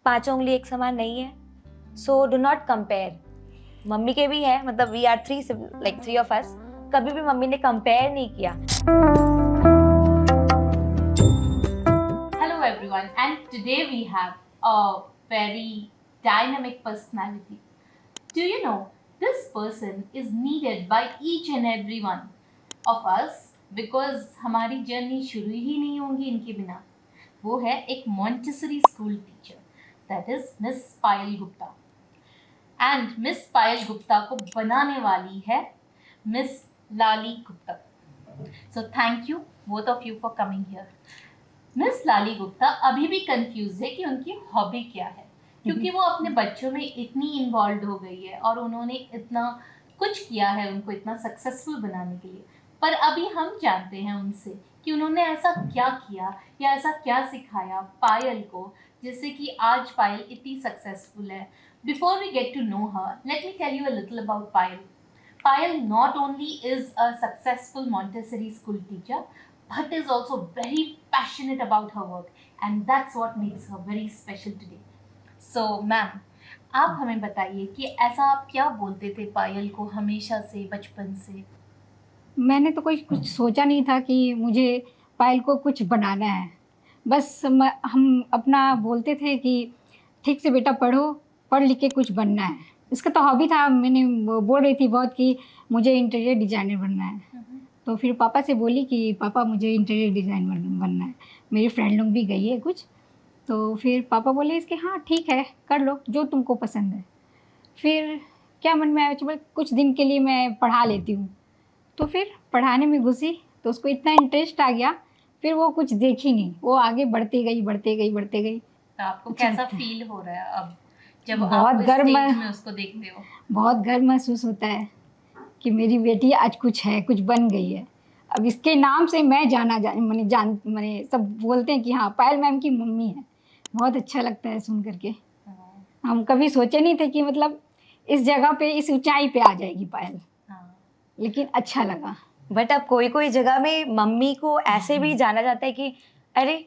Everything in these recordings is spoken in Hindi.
पांचों उंगली एक समान नहीं है, so do not compare. Mummy के भी है, मतलब we are three of us, कभी भी मम्मी ने कंपेयर नहीं किया। Hello everyone, and today we have a very dynamic personality. Do you know this person is needed by each and every one of us because हमारी जर्नी शुरू ही नहीं होगी इनके बिना। वो है एक Montessori school teacher, that is miss Payal Gupta. And miss Payal Gupta को बनाने वाली है miss Lali Gupta. So thank you both of you for coming here. Miss Lali Gupta अभी भी कंफ्यूज है कि उनकी हॉबी क्या है, क्योंकि वो अपने बच्चों में इतनी इन्वॉल्व हो गई है और उन्होंने इतना कुछ किया है उनको इतना सक्सेसफुल बनाने के लिए। पर अभी हम जानते हैं उनसे कि उन्होंने ऐसा क्या किया या ऐसा क्या सिखाया पायल को जिससे कि आज पायल इतनी सक्सेसफुल है। Before we get to know her, let me tell you a little about Payal. Payal not only is a successful Montessori school teacher, but is also very passionate about her work, and that's what makes her very special today. So, ma'am, आप हमें बताइए कि ऐसा आप क्या बोलते थे पायल को हमेशा से, बचपन से? मैंने तो कोई कुछ सोचा नहीं था कि मुझे पायल को कुछ बनाना है। बस हम अपना बोलते थे कि ठीक से बेटा पढ़ो, पढ़ लिख के कुछ बनना है। इसका तो हॉबी था, मैंने बोल रही थी बहुत कि मुझे इंटीरियर डिज़ाइनर बनना है। तो फिर पापा से बोली कि पापा मुझे इंटीरियर डिज़ाइनर बनना है। मेरी फ्रेंड लोग भी गई है कुछ, तो फिर पापा बोले इसके हाँ ठीक है कर लो जो तुमको पसंद है। फिर क्या मन में आया, चलो कुछ दिन के लिए मैं पढ़ा लेती हूँ। तो फिर पढ़ाने में घुसी तो उसको इतना इंटरेस्ट आ गया, फिर वो कुछ देखी नहीं, वो आगे बढ़ती गई बढ़ती गई बढ़ती गई। तो आपको कैसा फील हो रहा है अब जब बहुत आप इस गर्व स्टेज में उसको देखते हो? बहुत गर्व महसूस होता है कि मेरी बेटी आज कुछ है, कुछ बन गई है। अब इसके नाम से मैं मैंने सब बोलते हैं कि हाँ पायल मैम की मम्मी है। बहुत अच्छा लगता है सुन करके। हम कभी सोचे नहीं थे कि मतलब इस जगह पे, इस ऊंचाई पे आ जाएगी पायल, लेकिन अच्छा लगा। बट अब कोई कोई जगह में मम्मी को ऐसे भी जाना जाता है कि अरे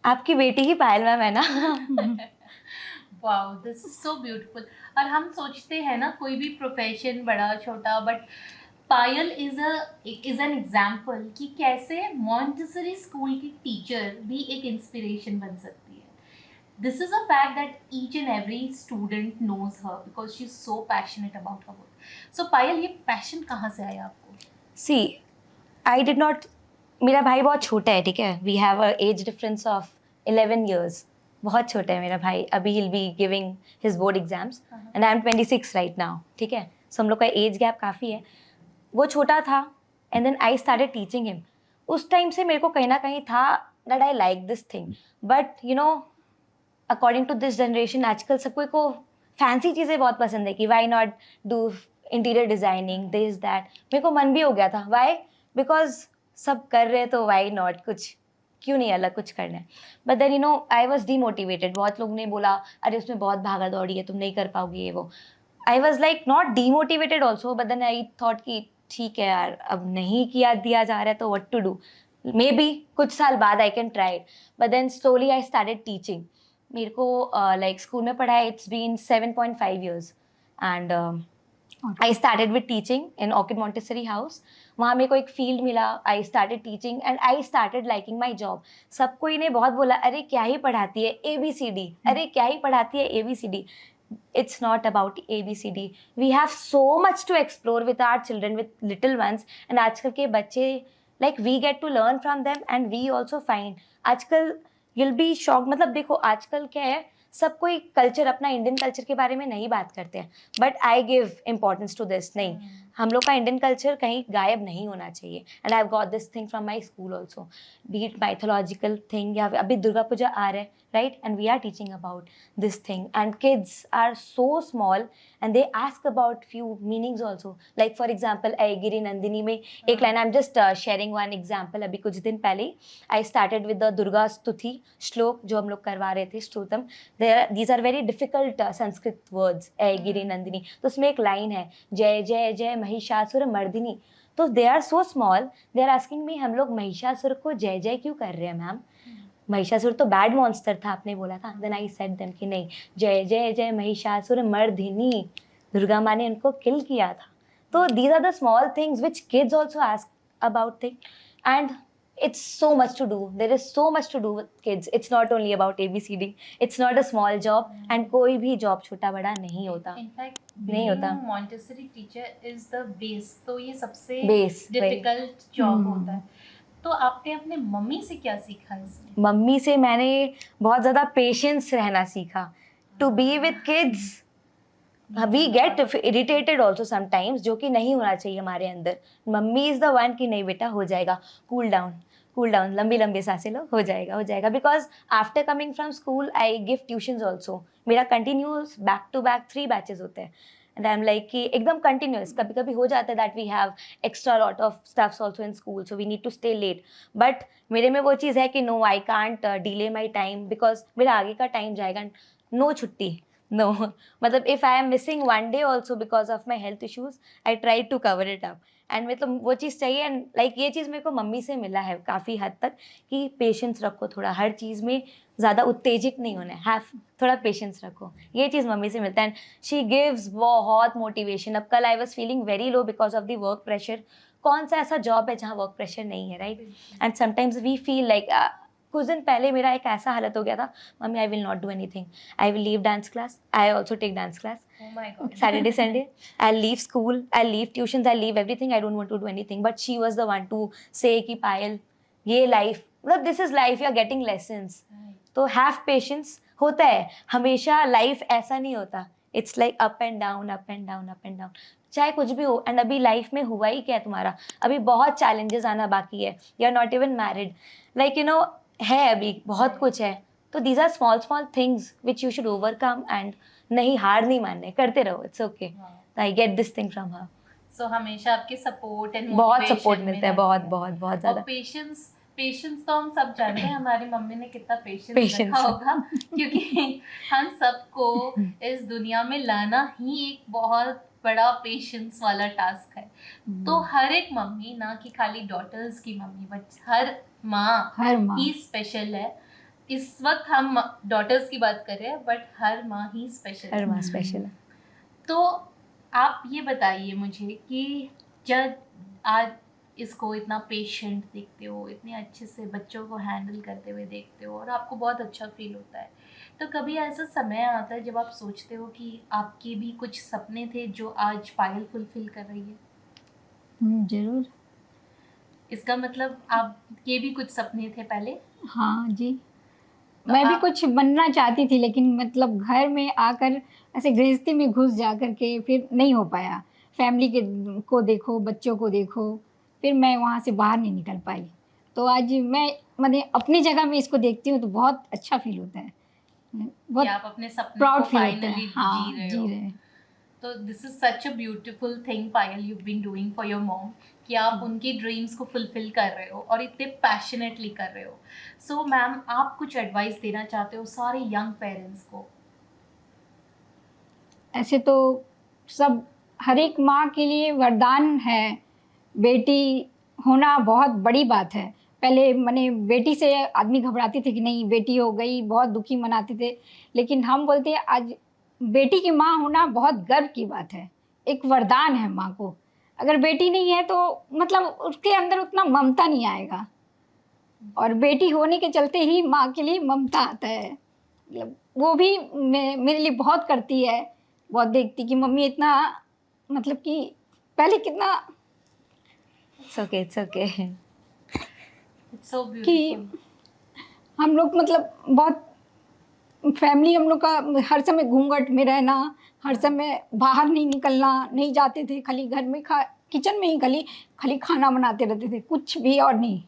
आपकी बेटी ही पायल मैम है ना। Wow, this is so beautiful. और हम सोचते हैं ना कोई भी प्रोफेशन बड़ा छोटा, but Payal is an example कि कैसे मॉन्टेसरी स्कूल की टीचर भी एक इंस्पिरेशन बन सकती है। This is a fact that each and every student knows her because she is so passionate about her work. So Payal, ये पैशन कहाँ से आया आपको? सी आई डिड नॉट, मेरा भाई बहुत छोटा है, ठीक है, we have a age difference of 11 years। बहुत छोटा है मेरा भाई, अभी he'll be giving his board exams and I'm 26 right now, ठीक है। सो हम लोग का एज गैप काफ़ी है। वो छोटा था and then I started teaching him. उस टाइम से मेरे को कहीं ना कहीं था that I like this thing, but you know according to this generation आजकल सबको को फैंसी चीज़ें बहुत पसंद है कि why not do interior designing this that. मेरे को मन भी हो गया था, वाई, बिकॉज सब कर रहे हैं तो वाई नॉट, कुछ क्यों नहीं अलग कुछ करना है। But then you know I was demotivated. बहुत लोग ने बोला अरे उसमें बहुत भागा दौड़ी है, तुम नहीं कर पाओगी ये वो। I was like not demotivated also, but then I thought कि ठीक है यार, अब नहीं किया दिया जा रहा है तो what to do, maybe कुछ साल बाद I can try it. But then slowly I started teaching. मेरे को लाइक स्कूल में पढ़ा है, it's been 7.5 years and I started with teaching in Orchid Montessori House. वहाँ मेरे को एक फील्ड मिला, I started teaching and I started liking my job. सबको इन्हें बहुत बोला अरे क्या ही पढ़ाती है ABCD, अरे क्या ही पढ़ाती है ABCD। It's not about ABCD. We have so much to explore with our children, with little ones. And आजकल के बच्चे, like we get to learn from them and we also find आजकल you'll be shocked। मतलब देखो आजकल क्या है, सब कोई कल्चर, अपना इंडियन कल्चर के बारे में नहीं बात करते हैं, but I give importance to this. नहीं, हम लोग का इंडियन कल्चर कहीं गायब नहीं होना चाहिए। And I got this thing from my school also, be it mythological thing या अभी दुर्गा पूजा आ रहा है, right, and we are teaching about this thing and kids are so small and they ask about few meanings also. Like for example Aigiri Nandini में एक line, I am just sharing one example. अभी कुछ दिन पहले I started with the Durga स्तुति श्लोक जो हम लोग करवा रहे थे, श्रोतम। these are very difficult Sanskrit words, Aigiri Nandini. तो उसमें एक लाइन है, जय जय जय महिषासुर मर्दिनी। तो they are so small, they are asking me हम लोग महिषासुर को जय जय क्यों कर रहे हैं मैम। महिषासुर तो बैड मॉन्स्टर था, आपने बोला था. देन आई सेड देम कि नहीं, जय जय जय महिषासुर मर्दिनी, दुर्गा माँ ने उनको किल किया था. तो these are the small things which kids also ask about thing, and it's so much to do. There is so much to do with kids. It's not only about ABCD. It's not a small job, and कोई भी job छोटा बड़ा नहीं होता. इनफैक्ट नहीं होता. Montessori teacher is the base, तो ये सबसे Base, डिफिकल्ट जॉब होता है. तो आपने अपने मम्मी से क्या सीखा इसमें? मम्मी से मैंने बहुत ज़्यादा पेशेंस रहना सीखा. To be with kids, we get irritated also sometimes, जो कि नहीं होना चाहिए हमारे अंदर. मम्मी इज़ द वन कि नहीं बेटा हो जाएगा, कूल डाउन, लंबी लंबी सांसें लो, हो जाएगा. Because after coming from school I give tuitions also. मेरा continuous back to back 3 batches होते हैं. एंड आई एम लाइक कि एकदम कंटिन्यूस. कभी कभी हो जाता है that we have extra lot of stuffs also in school, so we need to stay late. But मेरे में वो चीज़ है कि no, I can't delay my time, because मेरा आगे का टाइम जाएगा. नो छुट्टी, नो. मतलब if I am missing one day also because of my health issues, I try to cover it up. And मतलब वो चीज़ चाहिए. एंड लाइक ये चीज़ मेरे को मम्मी से मिला है काफ़ी हद तक, कि पेशेंस रखो थोड़ा, हर चीज़ में ज़्यादा उत्तेजित नहीं होना है, थोड़ा पेशेंस रखो. ये चीज़ मम्मी से मिलता है. एंड शी गिव्स बहुत मोटिवेशन. अब कल I was feeling very low because of the work pressure. कौन सा ऐसा जॉब है जहाँ वर्क प्रेशर नहीं है, right? And sometimes we feel like, कुछ दिन पहले मेरा एक ऐसा हालत हो गया था, mummy I will not do anything, I will leave dance class. I also take dance class. Oh my God. Saturday, Sunday, I'll leave school, I'll leave tuitions, I'll leave everything. I don't want to do anything. But she was the one to say कि पायल, ये life, मतलब this is life, you're getting lessons. तो have patience. होता है हमेशा, life ऐसा नहीं होता. It's like up and down, up and down, up and down. चाहे कुछ भी हो. एंड अभी लाइफ में हुआ ही क्या है तुम्हारा, अभी बहुत चैलेंजेस आना बाकी है. You are not even married, like you know, है अभी बहुत कुछ है. तो these are small things which you should overcome. And नहीं, हार नहीं मानने, करते रहो. It's okay. I get this thing from her. So हमेशा आपके सपोर्ट एंड बहुत सपोर्ट मिलता है, बहुत ज़्यादा. पेशेंस तो हम सब जानते हैं, हमारी मम्मी ने कितना पेशेंस Patience. रखा होगा, क्योंकि हम सबको इस दुनिया में लाना ही एक बहुत बड़ा पेशेंस वाला टास्क है. तो हर एक मम्मी, ना कि खाली डॉटर्स की मम्मी, बट हर माँ ही स्पेशल है. इस वक्त हम डॉटर्स की बात कर रहे हैं, बट हर माँ ही स्पेशल हर माँ स्पेशल है. तो आप ये बताइए मुझे कि जब आज इसको इतना पेशेंट देखते हो, इतने अच्छे से बच्चों को हैंडल करते हुए देखते हो, और आपको बहुत अच्छा फील होता है, तो कभी ऐसा समय आता है जब आप सोचते हो कि आपके भी कुछ सपने थे जो आज पायल फुलफिल कर रही है? जरूर. इसका मतलब आपके भी कुछ सपने थे पहले? हाँ जी. तो मैं भी आप- कुछ बनना चाहती थी, लेकिन मतलब घर में आकर ऐसे गृहस्थी में घुस जा कर के फिर नहीं हो पाया. फैमिली के को देखो, बच्चों को देखो, फिर मैं वहाँ से बाहर नहीं निकल पाई. तो आज मैंने अपनी जगह में इसको देखती हूँ तो बहुत अच्छा फील होता है, कि बहुत आप अपने सपने प्राउड को फील होता फाइनली है. हाँ, जी रहे जी हो. रहे हैं. तो this is such a beautiful thing Payal you been doing for your mom, कि आप उनकी ड्रीम्स को फुलफिल कर रहे हो और इतने पैशनेटली कर रहे हो. सो मैम, आप कुछ एडवाइस देना चाहते हो सारे यंग पेरेंट्स को? ऐसे तो सब, हर एक माँ के लिए वरदान है. बेटी होना बहुत बड़ी बात है. पहले मैंने बेटी से आदमी घबराते थे कि नहीं बेटी हो गई, बहुत दुखी मनाते थे. लेकिन हम बोलते हैं आज बेटी की माँ होना बहुत गर्व की बात है, एक वरदान है माँ को. अगर बेटी नहीं है तो मतलब उसके अंदर उतना ममता नहीं आएगा, और बेटी होने के चलते ही माँ के लिए ममता आता है. मतलब वो भी मेरे लिए बहुत करती है, बहुत देखती कि मम्मी इतना, मतलब कि पहले कितना it's okay, it's okay. It's so कि ब्यूटीफुल. हम लोग मतलब बहुत फैमिली, हम लोग का हर समय घूंघट में रहना, हर समय बाहर नहीं निकलना, नहीं जाते थे. खाली घर में किचन में ही खाली खाना बनाते रहते थे, कुछ भी और नहीं.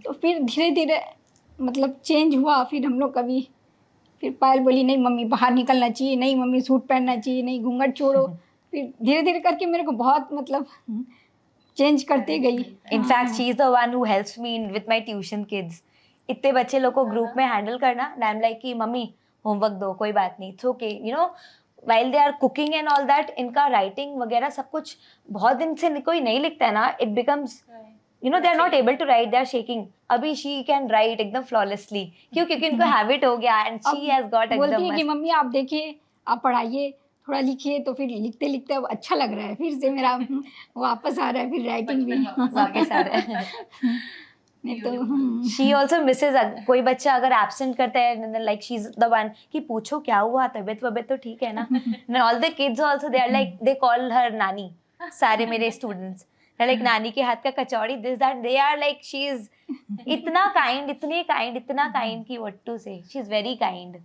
तो फिर धीरे धीरे मतलब चेंज हुआ. फिर हम लोग कभी, फिर पायल बोली नहीं मम्मी बाहर निकलना चाहिए, नहीं मम्मी सूट पहनना चाहिए, नहीं घूंघट छोड़ो. फिर धीरे धीरे करके मेरे को बहुत मतलब चेंज करते गई. In fact she is the one who helps me in with my tuition kids. इतने बच्चे लोग को ग्रुप में हैंडल करना, आई एम लाइक कि मम्मी होमवर्क दो, कोई बात नहीं, it's okay. You know, while they are cooking and all that, इनका राइटिंग वगैरह सब कुछ बहुत दिन से कोई नहीं लिखता है ना, it becomes you know, they are not able to write, they are shaking. अभी she can write एकदम flawlessly. क्यों? क्योंकि इनको हैबिट हो गया and she has got बोलती एकदम है कि मस्त. मम्मी आप देखिए, आप पढ़ाइए, थोड़ा लिखिए, तो फिर लिखते लिखते अब अच्छा लग रहा है, फिर से मेरा वापस आ रहा है, फिर राइटिंग भी बचपन वापस आ रहा है. नहीं तो She also misses कोई बच्चा अगर absent करता है, like she's the one कि पूछो क्या हुआ, तबीयत वबीयत तो ठीक है ना. And all the kids also, they are like, they call her नानी. सारे मेरे students, they're like नानी के हाथ का कचौड़ी, this that, they are like, she's इतना kind, इतना kind कि what to say. She's very kind.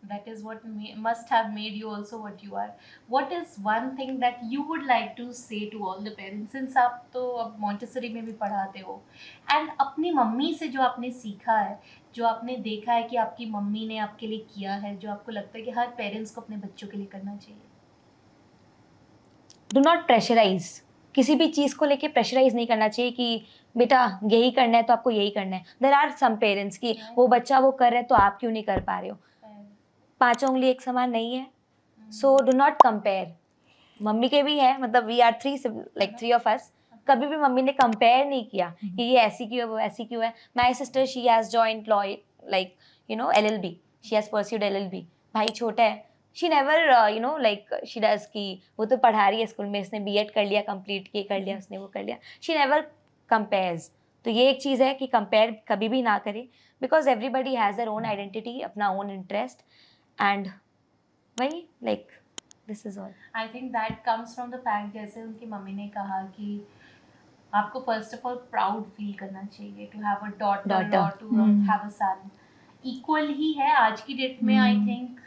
That is what must have made you also what you are. What is one thing that you would like to say to all the parents, since आप तो अब मॉन्टेसरी में भी पढ़ाते हो, एंड अपनी मम्मी से जो आपने सीखा है, जो आपने देखा है कि आपकी मम्मी ने आपके लिए किया है, जो आपको लगता है कि हर पेरेंट्स को अपने बच्चों के लिए करना चाहिए? Do not pressurize. किसी भी चीज़ को लेके प्रेशराइज नहीं करना चाहिए कि बेटा यही करना है तो आपको यही करना है. देर आर सम पेरेंट्स कि वो बच्चा वो कर रहे हैं तो आप क्यों नहीं कर पा रहे हो. पांचों उंगली एक समान नहीं है. So do not compare. Mummy के भी है, मतलब we are three of us. कभी भी मम्मी ने कंपेयर नहीं किया कि ये ऐसी क्यों है, वो ऐसी क्यों है. My sister, she has joint law, like you know LLB. She has pursued LLB. भाई छोटा है. She never you know like she does कि वो तो पढ़ा रही है स्कूल में, इसने B.Ed कर लिया कंप्लीट, ये कर लिया, उसने वो कर लिया. She never compares. तो ये एक चीज़ है कि कंपेयर कभी भी ना करें, because everybody has their own identity, अपना ओन इंटरेस्ट, एंड वही like this is all. I think that comes from the fact, जैसे उनकी मम्मी ने कहा कि आपको first of all proud feel करना चाहिए टू हैव अ डॉटर और to have a son. Equal ही है आज की डेट में. I think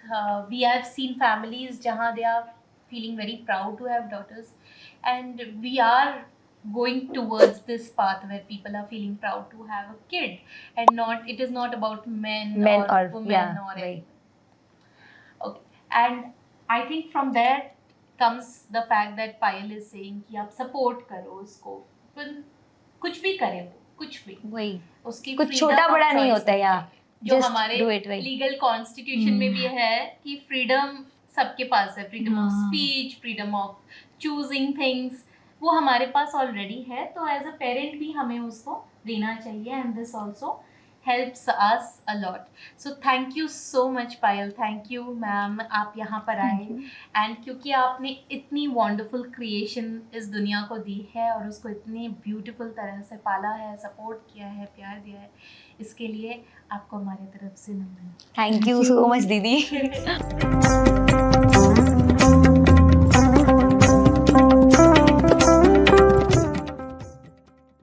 we have seen families जहाँ they are feeling very proud to have daughters, and we are going towards this path where people are feeling proud to have a kid, and not, it is not about men or women, yeah, or right. Okay, and I think from there comes the fact that Payal is saying कि आप support करो उसको, फिर कुछ भी करे वो, कुछ भी, वही उसकी कुछ freedom छोटा of बड़ा नहीं choice होता है यार. जो Just हमारे do it, वही. लीगल कॉन्स्टिट्यूशन में भी है कि फ्रीडम सबके पास है. Freedom of speech, freedom of choosing things, वो हमारे पास ऑलरेडी है. तो एज अ पेरेंट भी हमें उसको देना चाहिए, and this also helps us a lot. So thank you so much Payal, thank you ma'am, आप यहाँ पर आए, एंड क्योंकि आपने इतनी वंडरफुल क्रिएशन इस दुनिया को दी है और उसको इतनी ब्यूटीफुल तरह से पाला है, सपोर्ट किया है, प्यार दिया है, इसके लिए आपको हमारे तरफ से नमन. थैंक यू सो मच दीदी.